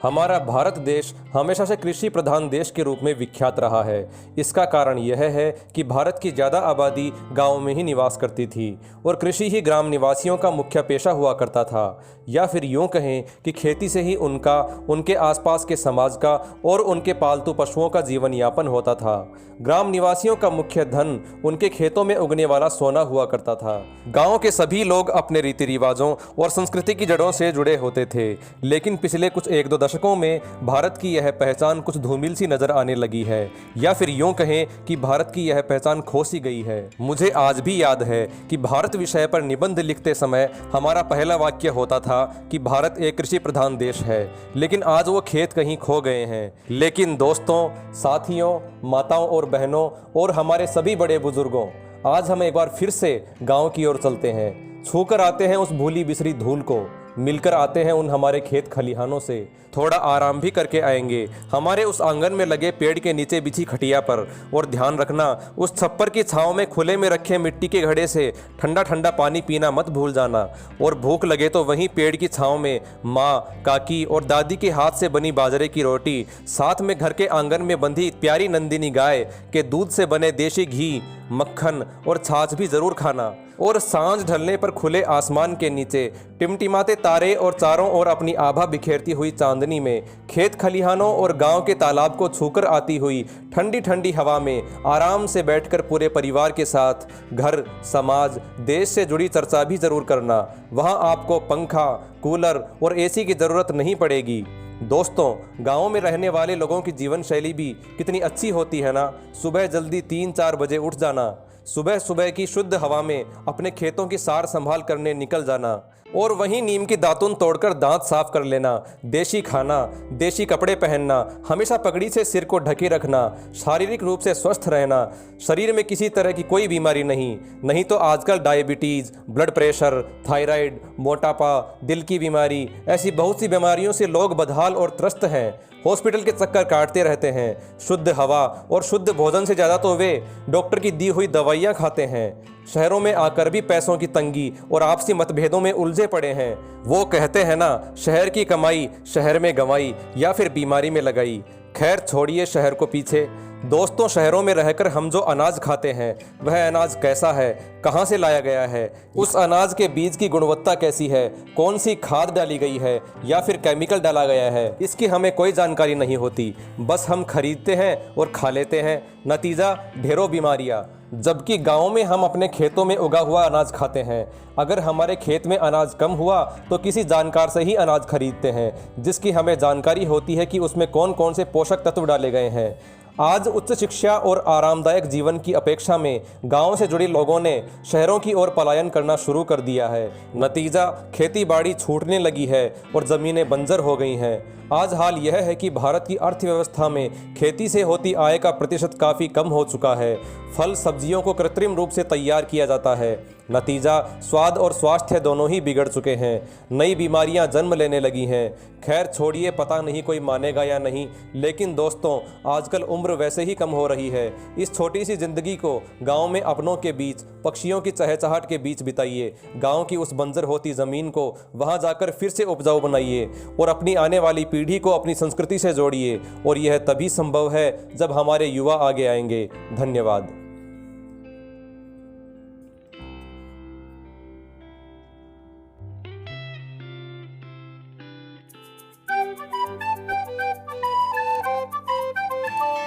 हमारा भारत देश हमेशा से कृषि प्रधान देश के रूप में विख्यात रहा है। इसका कारण यह है कि भारत की ज़्यादा आबादी गाँव में ही निवास करती थी और कृषि ही ग्राम निवासियों का मुख्य पेशा हुआ करता था, या फिर यूँ कहें कि खेती से ही उनका, उनके आसपास के समाज का और उनके पालतू पशुओं का जीवन यापन होता था। ग्राम निवासियों का मुख्य धन उनके खेतों में उगने वाला सोना हुआ करता था। गाँव के सभी लोग अपने रीति रिवाजों और संस्कृति की जड़ों से जुड़े होते थे, लेकिन पिछले कुछ एक दो दशकों में भारत की यह पहचान कुछ धूमिल सी नजर आने लगी है, या फिर यूं कहें कि भारत की यह पहचान खो सी गई है। मुझे आज भी याद है कि भारत विषय पर निबंध लिखते समय हमारा पहला वाक्य होता था कि भारत एक कृषि प्रधान देश है, लेकिन आज वो खेत कहीं खो गए हैं। लेकिन दोस्तों, साथियों, माताओं और बहनों और हमारे सभी बड़े बुजुर्गों, आज हम एक बार फिर से गाँव की ओर चलते हैं, छूकर आते हैं उस भूली बिसरी धूल को, मिलकर आते हैं उन हमारे खेत खलिहानों से, थोड़ा आराम भी करके आएंगे हमारे उस आंगन में लगे पेड़ के नीचे बिछी खटिया पर। और ध्यान रखना, उस छप्पर की छांव में खुले में रखे मिट्टी के घड़े से ठंडा ठंडा पानी पीना मत भूल जाना। और भूख लगे तो वहीं पेड़ की छांव में माँ, काकी और दादी के हाथ से बनी बाजरे की रोटी, साथ में घर के आंगन में बंधी प्यारी नंदिनी गाय के दूध से बने देशी घी, मक्खन और छाछ भी जरूर खाना। और सांझ ढलने पर खुले आसमान के नीचे टिमटिमाते तारे और चारों ओर अपनी आभा बिखेरती हुई चांदनी में खेत खलिहानों और गांव के तालाब को छूकर आती हुई ठंडी ठंडी हवा में आराम से बैठकर पूरे परिवार के साथ घर, समाज, देश से जुड़ी चर्चा भी जरूर करना। वहां आपको पंखा, कूलर और एसी की ज़रूरत नहीं पड़ेगी। दोस्तों, गाँव में रहने वाले लोगों की जीवन शैली भी कितनी अच्छी होती है ना। सुबह जल्दी 3-4 बजे उठ जाना, सुबह सुबह की शुद्ध हवा में अपने खेतों की सार संभाल करने निकल जाना और वहीं नीम की दातुन तोड़कर दांत साफ कर लेना, देशी खाना, देशी कपड़े पहनना, हमेशा पगड़ी से सिर को ढके रखना, शारीरिक रूप से स्वस्थ रहना, शरीर में किसी तरह की कोई बीमारी नहीं तो आजकल डायबिटीज़, ब्लड प्रेशर, थायराइड, मोटापा, दिल की बीमारी, ऐसी बहुत सी बीमारियों से लोग बदहाल और त्रस्त हैं, हॉस्पिटल के चक्कर काटते रहते हैं। शुद्ध हवा और शुद्ध भोजन से ज़्यादा तो वे डॉक्टर की दी हुई दवाइयाँ खाते हैं। शहरों में आकर भी पैसों की तंगी और आपसी मतभेदों में उलझे पड़े हैं। वो कहते हैं ना, शहर की कमाई शहर में गंवाई या फिर बीमारी में लगाई। खैर छोड़िए शहर को पीछे। दोस्तों, शहरों में रहकर हम जो अनाज खाते हैं वह अनाज कैसा है, कहाँ से लाया गया है, उस अनाज के बीज की गुणवत्ता कैसी है, कौन सी खाद डाली गई है या फिर केमिकल डाला गया है, इसकी हमें कोई जानकारी नहीं होती। बस हम खरीदते हैं और खा लेते हैं, नतीजा ढेरों बीमारियाँ। जबकि गाँव में हम अपने खेतों में उगा हुआ अनाज खाते हैं। अगर हमारे खेत में अनाज कम हुआ तो किसी जानकार से ही अनाज खरीदते हैं, जिसकी हमें जानकारी होती है कि उसमें कौन कौन से पोषक तत्व डाले गए हैं। आज उच्च शिक्षा और आरामदायक जीवन की अपेक्षा में गांव से जुड़े लोगों ने शहरों की ओर पलायन करना शुरू कर दिया है। नतीजा, खेती बाड़ी छूटने लगी है और ज़मीनें बंजर हो गई हैं। आज हाल यह है कि भारत की अर्थव्यवस्था में खेती से होती आय का प्रतिशत काफ़ी कम हो चुका है। फल सब्जियों को कृत्रिम रूप से तैयार किया जाता है। नतीजा, स्वाद और स्वास्थ्य दोनों ही बिगड़ चुके हैं। नई बीमारियां जन्म लेने लगी हैं। खैर छोड़िए, पता नहीं कोई मानेगा या नहीं, लेकिन दोस्तों, आजकल उम्र वैसे ही कम हो रही है। इस छोटी सी जिंदगी को गांव में अपनों के बीच, पक्षियों की चहचहाट के बीच बिताइए। गांव की उस बंजर होती ज़मीन को वहां जाकर फिर से उपजाऊ बनाइए और अपनी आने वाली पीढ़ी को अपनी संस्कृति से जोड़िए। और यह तभी संभव है जब हमारे युवा आगे आएंगे। धन्यवाद।